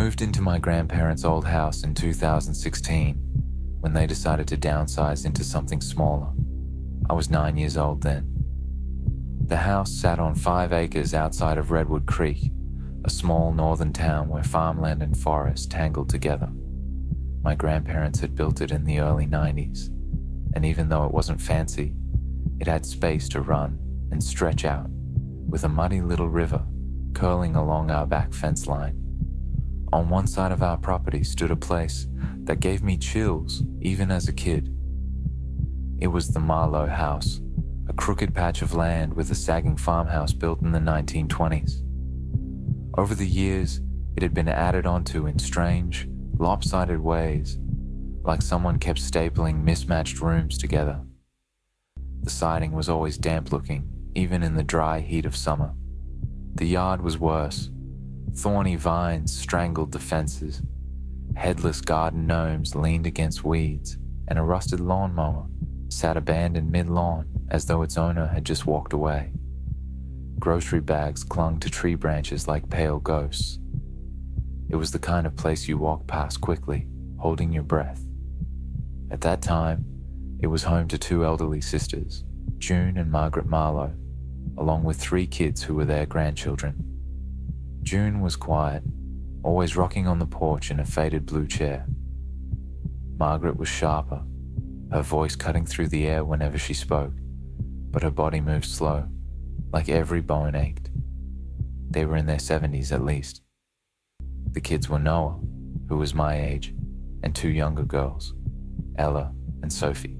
moved into my grandparents' old house in 2016 when they decided to downsize into something smaller. I was 9 years old then. The house sat on 5 acres outside of Redwood Creek, a small northern town where farmland and forest tangled together. My grandparents had built it in the early 90s, and even though it wasn't fancy, it had space to run and stretch out, with a muddy little river curling along our back fence line. On one side of our property stood a place that gave me chills even as a kid. It was the Marlowe House, a crooked patch of land with a sagging farmhouse built in the 1920s. Over the years, it had been added onto in strange, lopsided ways, like someone kept stapling mismatched rooms together. The siding was always damp-looking, even in the dry heat of summer. The yard was worse. Thorny vines strangled the fences. Headless garden gnomes leaned against weeds, and a rusted lawnmower sat abandoned mid-lawn as though its owner had just walked away. Grocery bags clung to tree branches like pale ghosts. It was the kind of place you walk past quickly, holding your breath. At that time, it was home to 2 elderly sisters, June and Margaret Marlowe, along with 3 kids who were their grandchildren. June was quiet, always rocking on the porch in a faded blue chair. Margaret was sharper, her voice cutting through the air whenever she spoke, but her body moved slow, like every bone ached. They were in their 70s at least. The kids were Noah, who was my age, and 2 younger girls, Ella and Sophie,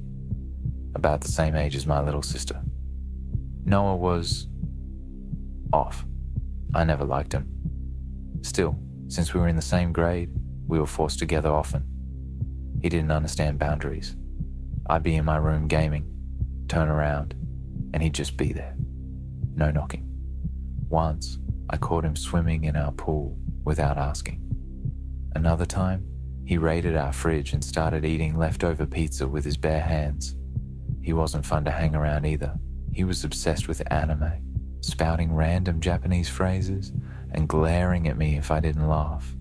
about the same age as my little sister. Noah was off. I never liked him. Still, since we were in the same grade, we were forced together often. He didn't understand boundaries. I'd be in my room gaming, turn around, and he'd just be there. No knocking. Once, I caught him swimming in our pool without asking. Another time, he raided our fridge and started eating leftover pizza with his bare hands. He wasn't fun to hang around either. He was obsessed with anime, spouting random Japanese phrases and glaring at me if I didn't laugh.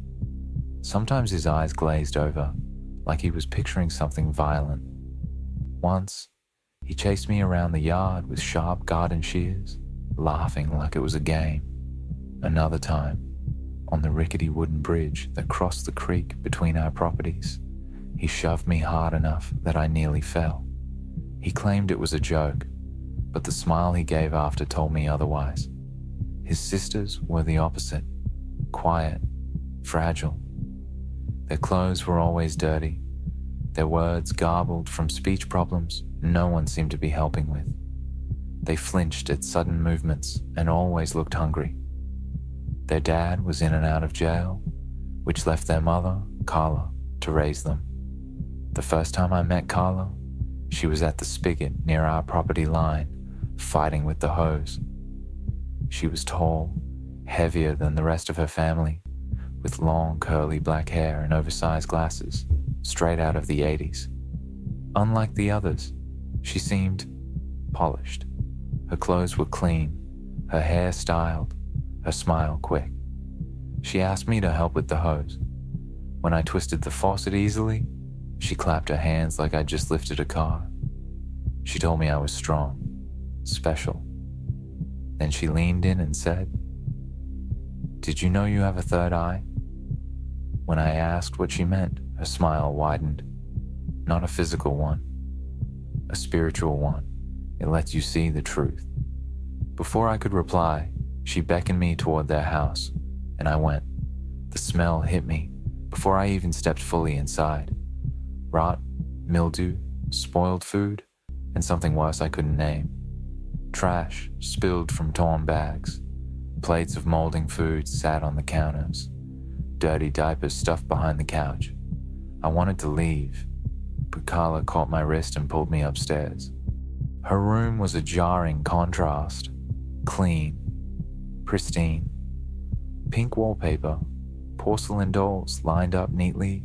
Sometimes his eyes glazed over, like he was picturing something violent. Once, he chased me around the yard with sharp garden shears, laughing like it was a game. Another time, on the rickety wooden bridge that crossed the creek between our properties, he shoved me hard enough that I nearly fell. He claimed it was a joke, but the smile he gave after told me otherwise. His sisters were the opposite, quiet, fragile. Their clothes were always dirty, their words garbled from speech problems no one seemed to be helping with. They flinched at sudden movements and always looked hungry. Their dad was in and out of jail, which left their mother, Carla, to raise them. The first time I met Carla, she was at the spigot near our property line, fighting with the hose. She was tall, heavier than the rest of her family, with long curly black hair and oversized glasses, straight out of the 80s. Unlike the others, she seemed polished. Her clothes were clean, her hair styled, her smile quick. She asked me to help with the hose. When I twisted the faucet easily, she clapped her hands like I'd just lifted a car. She told me I was strong, special. Then she leaned in and said, "Did you know you have a third eye?" When I asked what she meant, her smile widened. Not a physical one, a spiritual one. It lets you see the truth. Before I could reply, she beckoned me toward their house, and I went. The smell hit me before I even stepped fully inside. Rot, mildew, spoiled food, and something worse I couldn't name. Trash spilled from torn bags. Plates of molding food sat on the counters. Dirty diapers stuffed behind the couch. I wanted to leave, but Carla caught my wrist and pulled me upstairs. Her room was a jarring contrast. Clean, pristine, pink wallpaper, porcelain dolls lined up neatly,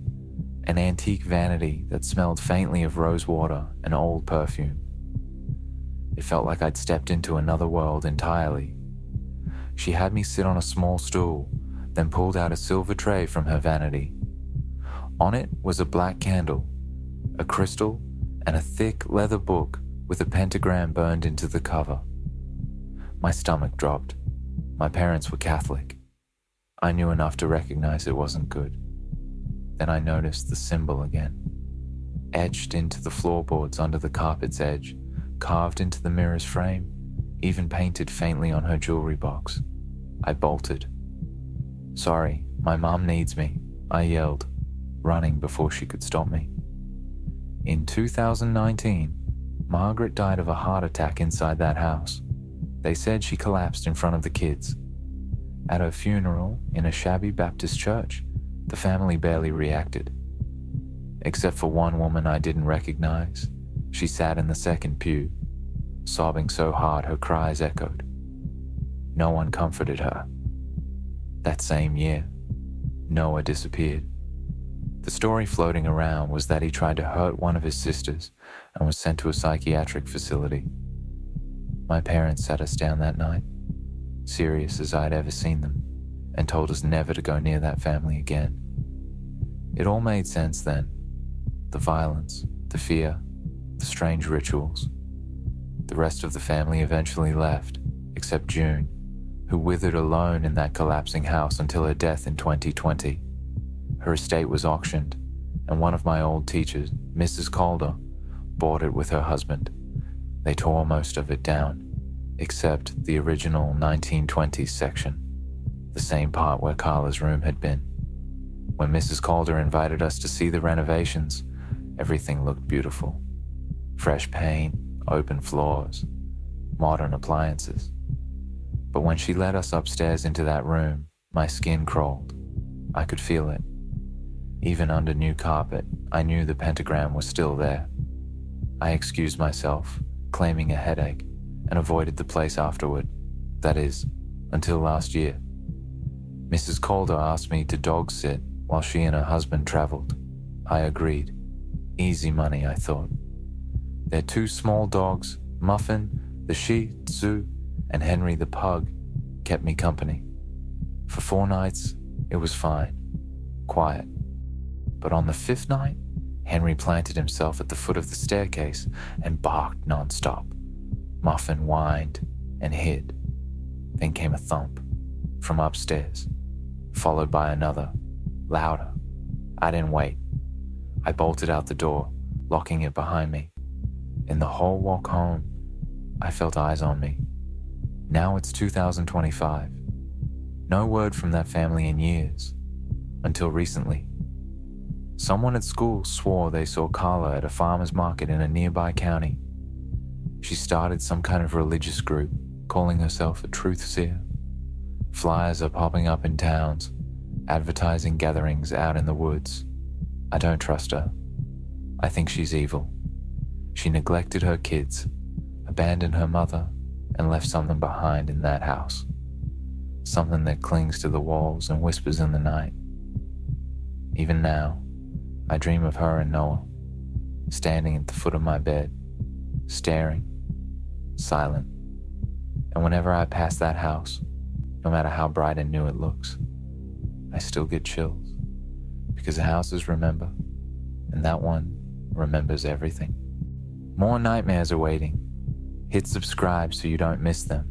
an antique vanity that smelled faintly of rose water and old perfume. It felt like I'd stepped into another world entirely. She had me sit on a small stool, then pulled out a silver tray from her vanity. On it was a black candle, a crystal, and a thick leather book with a pentagram burned into the cover. My stomach dropped. My parents were Catholic. I knew enough to recognize it wasn't good. Then I noticed the symbol again, etched into the floorboards under the carpet's edge, carved into the mirror's frame, even painted faintly on her jewelry box. I bolted. "Sorry, my mom needs me," I yelled, running before she could stop me. In 2019, Margaret died of a heart attack inside that house. They said she collapsed in front of the kids. At her funeral, in a shabby Baptist church, the family barely reacted. Except for one woman I didn't recognize. She sat in the second pew, sobbing so hard her cries echoed. No one comforted her. That same year, Noah disappeared. The story floating around was that he tried to hurt one of his sisters and was sent to a psychiatric facility. My parents sat us down that night, serious as I'd ever seen them, and told us never to go near that family again. It all made sense then. The violence, the fear, the strange rituals. The rest of the family eventually left, except June, who withered alone in that collapsing house until her death in 2020. Her estate was auctioned, and one of my old teachers, Mrs. Calder, bought it with her husband. They tore most of it down, except the original 1920s section, the same part where Carla's room had been. When Mrs. Calder invited us to see the renovations, everything looked beautiful. Fresh paint, open floors, modern appliances. But when she led us upstairs into that room, my skin crawled. I could feel it. Even under new carpet, I knew the pentagram was still there. I excused myself, claiming a headache, and avoided the place afterward. That is, until last year. Mrs. Calder asked me to dog sit while she and her husband traveled. I agreed. Easy money, I thought. Their two small dogs, Muffin, the Shih Tzu, and Henry the Pug, kept me company. For 4 nights, it was fine, quiet. But on the 5th night, Henry planted himself at the foot of the staircase and barked nonstop. Muffin whined and hid. Then came a thump from upstairs, followed by another, louder. I didn't wait. I bolted out the door, locking it behind me. In the whole walk home, I felt eyes on me. Now it's 2025. No word from that family in years, until recently. Someone at school swore they saw Carla at a farmer's market in a nearby county. She started some kind of religious group, calling herself a truth seer. Flyers are popping up in towns, advertising gatherings out in the woods. I don't trust her. I think she's evil. She neglected her kids, abandoned her mother, and left something behind in that house. Something that clings to the walls and whispers in the night. Even now, I dream of her and Noah, standing at the foot of my bed, staring, silent. And whenever I pass that house, no matter how bright and new it looks, I still get chills, because houses remember, and that one remembers everything. More nightmares are waiting. Hit subscribe so you don't miss them.